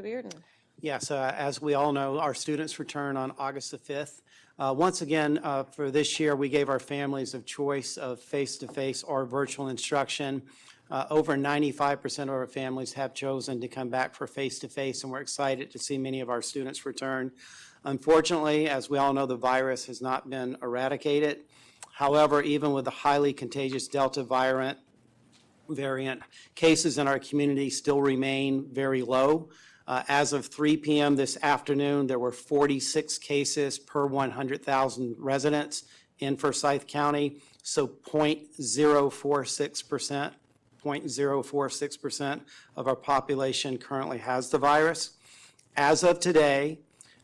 Bearden. Yes, as we all know, our students return on August the 5th. Once again, for this year, we gave our families a choice of face-to-face or virtual instruction. Over 95% of our families have chosen to come back for face-to-face, and we're excited to see many of our students return. Unfortunately, as we all know, the virus has not been eradicated. However, even with the highly contagious Delta variant, cases in our community still remain very low. As of 3 p.m. this afternoon, there were 46 cases per 100,000 residents in Forsyth County, so 0.046% of our population currently has the virus. As of today,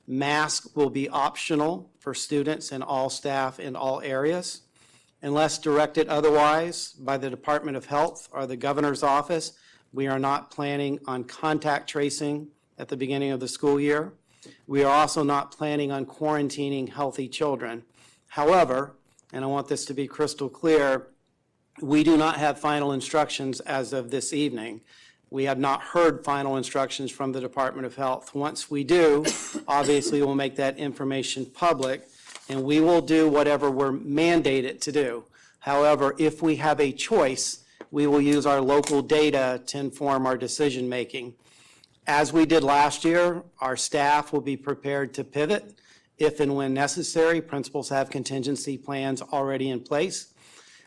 masks will be optional for students and all staff in all areas. Unless directed otherwise by the Department of Health or the Governor's Office, we are not planning on contact tracing at the beginning of the school year. We are also not planning on quarantining healthy children. However, and I want this to be crystal clear, we do not have final instructions as of this evening. We have not heard final instructions from the Department of Health. Once we do, obviously we'll make that information public, and we will do whatever we're mandated to do. However, if we have a choice, we will use our local data to inform our decision making. As we did last year, our staff will be prepared to pivot if and when necessary. Principals have contingency plans already in place.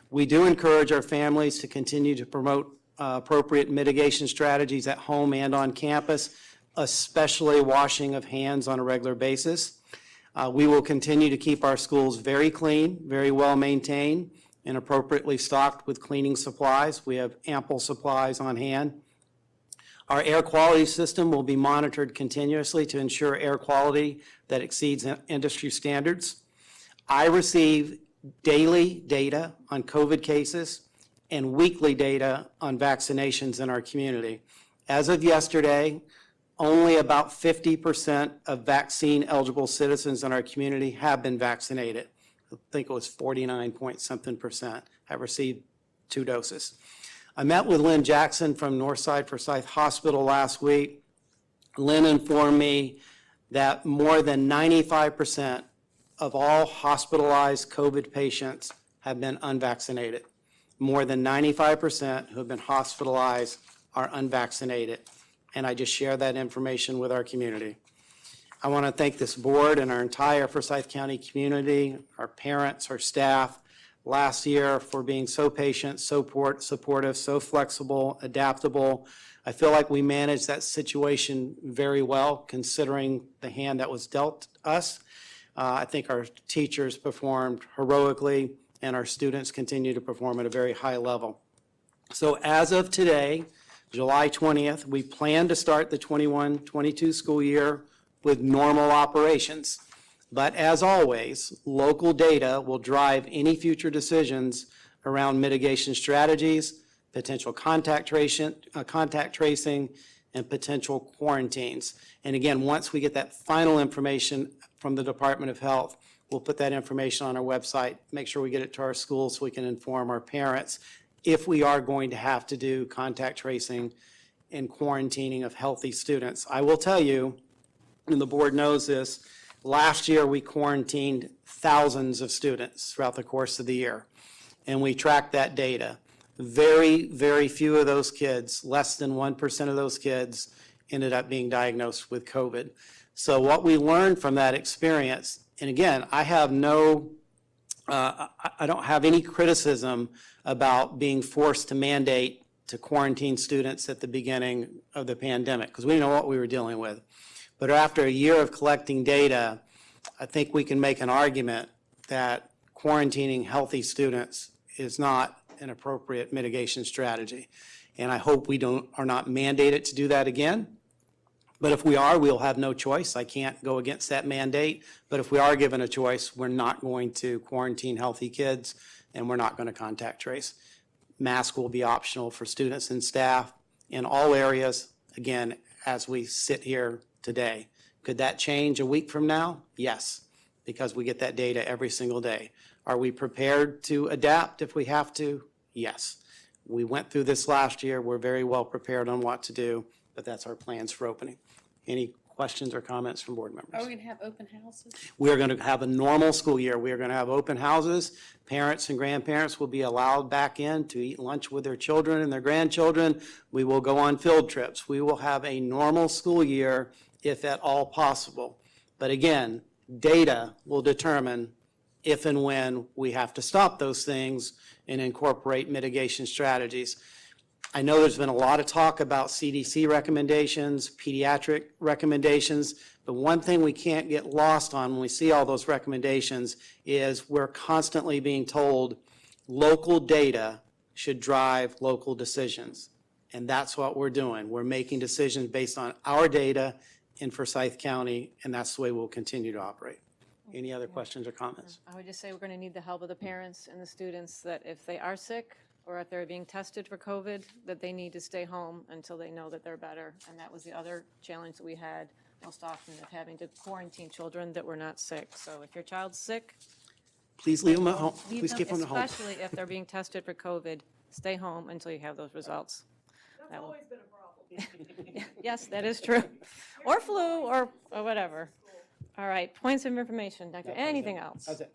We do encourage our families to continue to promote appropriate mitigation strategies at home and on campus, especially washing of hands on a regular basis. We will continue to keep our schools very clean, very well maintained, and appropriately stocked with cleaning supplies. We have ample supplies on hand. Our air quality system will be monitored continuously to ensure air quality that exceeds industry standards. I receive daily data on COVID cases and weekly data on vaccinations in our community. As of yesterday, only about 50% of vaccine-eligible citizens in our community have been vaccinated. I think it was 49-point-something% have received 2 doses. I met with Lynn Jackson from Northside Forsyth Hospital last week. Lynn informed me that more than 95% of all hospitalized COVID patients have been unvaccinated. More than 95% who have been hospitalized are unvaccinated. And I just share that information with our community. I want to thank this board and our entire Forsyth County community, our parents, our staff, last year for being so patient, so supportive, so flexible, adaptable. I feel like we managed that situation very well considering the hand that was dealt us. I think our teachers performed heroically and our students continue to perform at a very high level. So as of today, July 20th, we plan to start the 21-22 school year with normal operations. But as always, local data will drive any future decisions around mitigation strategies, potential contact tracing, and potential quarantines. And again, once we get that final information from the Department of Health, we'll put that information on our website, make sure we get it to our schools so we can inform our parents if we are going to have to do contact tracing and quarantining of healthy students. I will tell you, and the board knows this, last year we quarantined thousands of students throughout the course of the year, and we tracked that data. Very, very few of those kids, less than 1% of those kids, ended up being diagnosed with COVID. So what we learned from that experience, and again, I don't have any criticism about being forced to mandate to quarantine students at the beginning of the pandemic, because we know what we were dealing with. But after a year of collecting data, I think we can make an argument that quarantining healthy students is not an appropriate mitigation strategy. And I hope we are not mandated to do that again. But if we are, we'll have no choice. I can't go against that mandate. But if we are given a choice, we're not going to quarantine healthy kids, and we're not going to contact trace. Mask will be optional for students and staff in all areas, again, as we sit here today. Could that change a week from now? Yes, because we get that data every single day. Are we prepared to adapt if we have to? Yes. We went through this last year. We're very well prepared on what to do, but that's our plans for opening. Any questions or comments from board Are members? we going to have open houses? We are going to have a normal school year. We are going to have open houses. Parents and grandparents will be allowed back in to eat lunch with their children and their grandchildren. We will go on field trips. We will have a normal school year if at all possible. But again, data will determine if and when we have to stop those things and incorporate mitigation strategies. I know there's been a lot of talk about CDC recommendations, pediatric recommendations, but one thing we can't get lost on when we see all those recommendations is we're constantly being told local data should drive local decisions. And that's what we're doing. We're making decisions based on our data in Forsyth County, and that's the way we'll continue to operate. Any other questions or comments? I would just say we're going to need the help of the parents and the students, that if they are sick or if they're being tested for COVID, that they need to stay home until they know that they're better. And that was the other challenge that we had most often, of having to quarantine children that were not sick. So if your child's sick, Please leave them at home. leave Please them, keep them at home. especially if they're being tested for COVID. Stay home until you have those results. That's always been a problem. Yes, that is true. Or flu or whatever. All right, points of information, Doctor. Anything else? That's it.